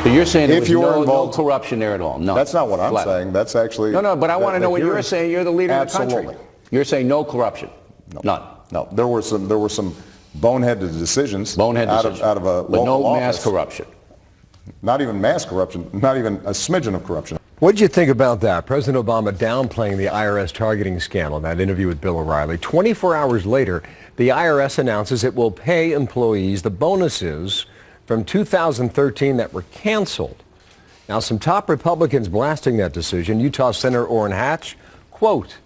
So you're saying there If was you were no involved, corruption there at all? No. That's not what I'm Flat. saying. That's actually... No, but I want to know what you're hearing- saying. You're the leader of the country. Absolutely. You're saying no corruption? No. None? No. There were some boneheaded decisions out of a but local no office. mass corruption? Not even mass corruption, not even a smidgen of corruption. What did you think about that? President Obama downplaying the IRS targeting scandal in that interview with Bill O'Reilly. 24 hours later, the IRS announces it will pay employees the bonuses from 2013 that were canceled. Now, some top Republicans blasting that decision. Utah Senator Orrin Hatch, quote,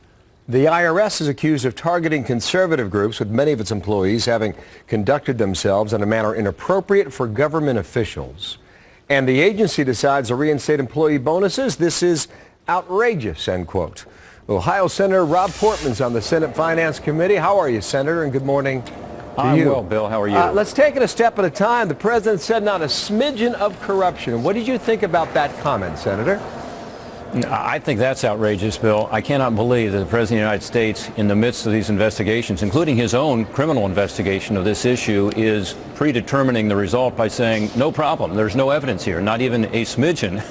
"The IRS is accused of targeting conservative groups, with many of its employees having conducted themselves in a manner inappropriate for government officials. And the agency decides to reinstate employee bonuses. This is outrageous," end quote. Ohio Senator Rob Portman's on the Senate Finance Committee. How are you, Senator? And good morning to you. I'm well, Bill. How are you? Let's take it a step at a time. The president said not a smidgen of corruption. What did you think about that comment, Senator? I think that's outrageous, Bill. I cannot believe that the President of the United States, in the midst of these investigations, including his own criminal investigation of this issue, is predetermining the result by saying, no problem, there's no evidence here, not even a smidgen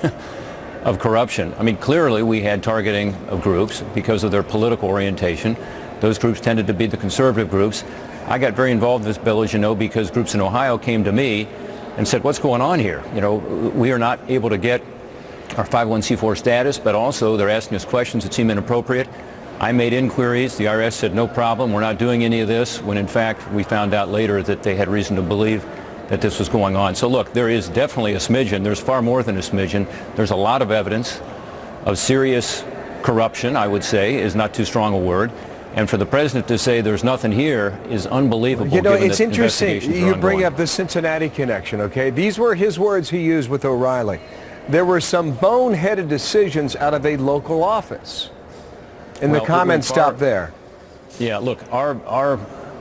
of corruption. I mean, clearly we had targeting of groups because of their political orientation. Those groups tended to be the conservative groups. I got very involved in this, Bill, as you know, because groups in Ohio came to me and said, what's going on here? You know, we are not able to get our 501c4 status, but also they're asking us questions that seem inappropriate. I made inquiries. The IRS said, no problem, we're not doing any of this, when in fact we found out later that they had reason to believe that this was going on. So look, there is definitely a smidgen. There's far more than a smidgen. There's a lot of evidence of serious corruption, I would say, is not too strong a word. And for the president to say there's nothing here is unbelievable. You know, given it's that interesting you bring ongoing. up the Cincinnati connection, okay? These were his words he used with O'Reilly. There were some boneheaded decisions out of a local office. And the comments stop there. Yeah, look, our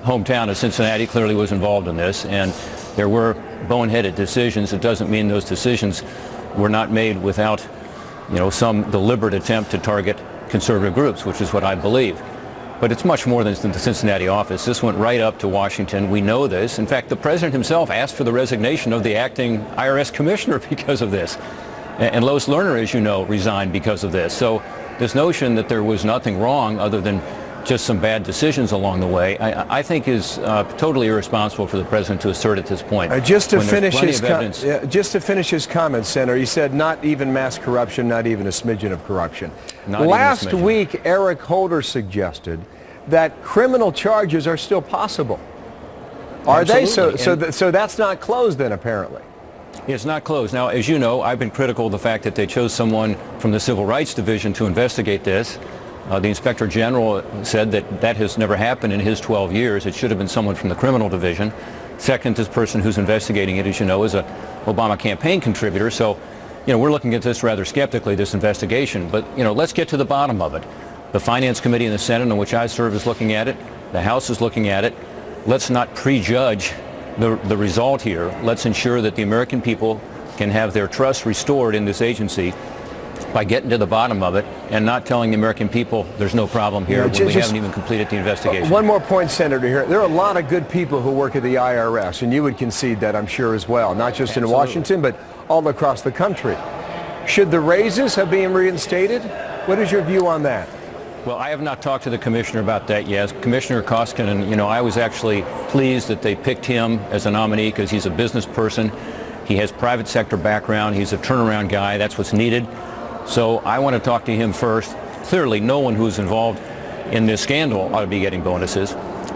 hometown of Cincinnati clearly was involved in this, and there were boneheaded decisions. It doesn't mean those decisions were not made without, you know, some deliberate attempt to target conservative groups, which is what I believe. But it's much more than the Cincinnati office. This went right up to Washington. We know this. In fact, the president himself asked for the resignation of the acting IRS commissioner because of this. And Lois Lerner, as you know, resigned because of this. So this notion that there was nothing wrong other than just some bad decisions along the way, I think is totally irresponsible for the president to assert at this point. Just to finish his comments, Senator, he said not even mass corruption, not even a smidgen of corruption. Last week, Eric Holder suggested that criminal charges are still possible. Are they? So that's not closed then, apparently. It's not closed. Now, as you know, I've been critical of the fact that they chose someone from the Civil Rights Division to investigate this. The Inspector General said that that has never happened in his 12 years. It should have been someone from the Criminal Division. Second, this person who's investigating it, as you know, is a Obama campaign contributor. So, you know, we're looking at this rather skeptically, this investigation. But, you know, let's get to the bottom of it. The Finance Committee in the Senate, in which I serve, is looking at it. The House is looking at it. Let's not prejudge the result here. Let's ensure that the American people can have their trust restored in this agency by getting to the bottom of it and not telling the American people there's no problem here when we haven't even completed the investigation. One more point, Senator, here. There are a lot of good people who work at the IRS, and you would concede that, I'm sure, as well, not just in Washington, but all across the country. Should the raises have been reinstated? What is your view on that? Well, I have not talked to the commissioner about that yet. Commissioner Koskinen, you know, I was actually pleased that they picked him as a nominee because he's a business person. He has private sector background. He's a turnaround guy. That's what's needed. So I want to talk to him first. Clearly, no one who's involved in this scandal ought to be getting bonuses.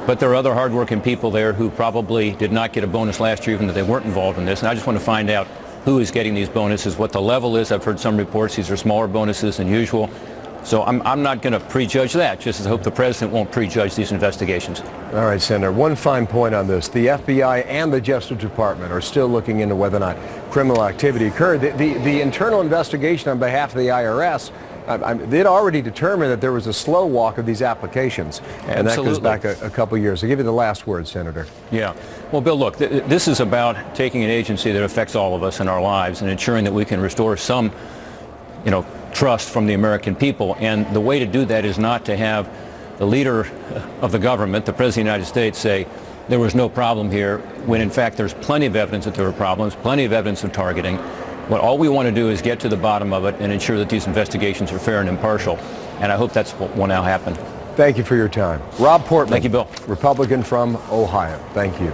But there are other hardworking people there who probably did not get a bonus last year, even though they weren't involved in this. And I just want to find out who is getting these bonuses, what the level is. I've heard some reports these are smaller bonuses than usual. So I'm not going to prejudge that, just as I hope the president won't prejudge these investigations. All right, Senator, one fine point on this. The FBI and the Justice Department are still looking into whether or not criminal activity occurred. The internal investigation on behalf of the IRS, they'd already determined that there was a slow walk of these applications. And that goes back a couple years. I'll give you the last word, Senator. Yeah. Well, Bill, look, this is about taking an agency that affects all of us in our lives and ensuring that we can restore some, you know, trust from the American people. And the way to do that is not to have the leader of the government, the President of the United States, say there was no problem here, when in fact there's plenty of evidence that there were problems, plenty of evidence of targeting. All we want to do is get to the bottom of it and ensure that these investigations are fair and impartial. And I hope that's what will now happen. Thank you for your time. Rob Portman. Thank you, Bill. Republican from Ohio. Thank you.